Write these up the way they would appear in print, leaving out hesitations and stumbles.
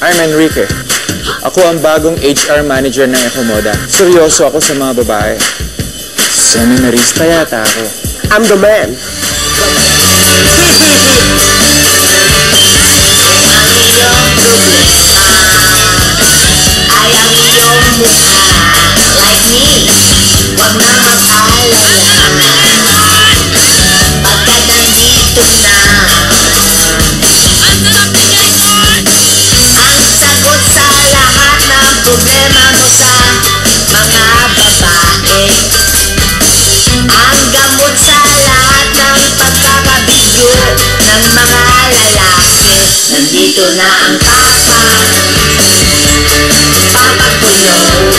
I'm Enrique. Ako ang bagong HR manager ng Ecomoda. Seryoso ako sa mga babae. Seminarista yata ako. I'm the man. Ay ang iyong mukha. Like me, wag na mag-alala. Pagkat nandito na ang sagot sa lahat ng problema mo sa mga babae. Ang gamot sa lahat ng pagkakabigyo ng mga lalaki. Nandito na ang papa. Papa Kulong.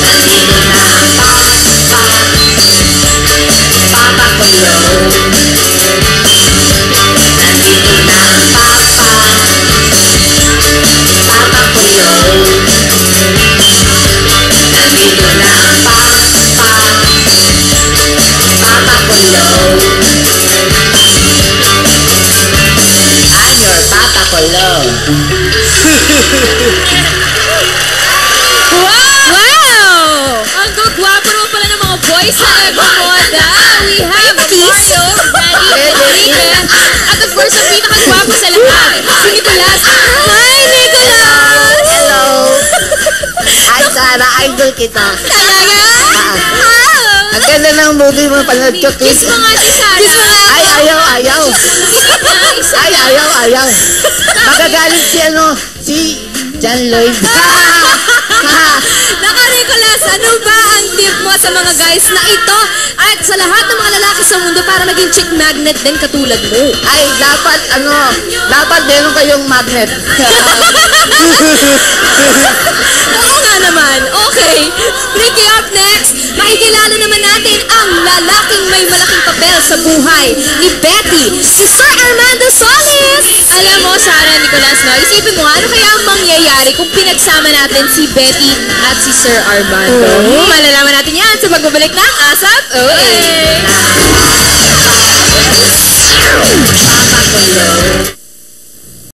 Nandito na ang papa. Papa Kulong. Nandito na ang papa. Papa Kulong. Nandito na ang papa. Papa Kulong. I'm your Papa Kulong. Wow! Ang gagwapo naman pala ng mga boys sa Ecomoda. We have Mario, Danny, Enrique, at of course, ang pinakagwapo sa lahat, si Nicolas. Hi, Nicolas! Hello! Ay, Sarah, idol kita. Talaga? Ang ganda ng movie mo, panood ko, Kiss kiss. mo nga si Sarah. Kiss mo nga. Ay, ayaw. Ay, ayaw. Magagalit si John Lloyd. Naka, Nicolas, ano ba ang tip mo sa mga guys na ito at sa lahat ng mga lalaki sa mundo para maging chick magnet din katulad mo? Ay, dapat meron kayong magnet. Oo nga naman. Okay. Ricky, up next, makikilala naman natin ang lalaking may malaking papel sa buhay ni Betty, si Sir Armando Solis. Alam mo, Sarah, Nicolas, no? Isipin mo, ano kaya ang mangyayari kung pinagsama natin si Betty at si Sir Armando? Malalaman natin yan sa pagbabalik ng ASAP. Papa Kulong.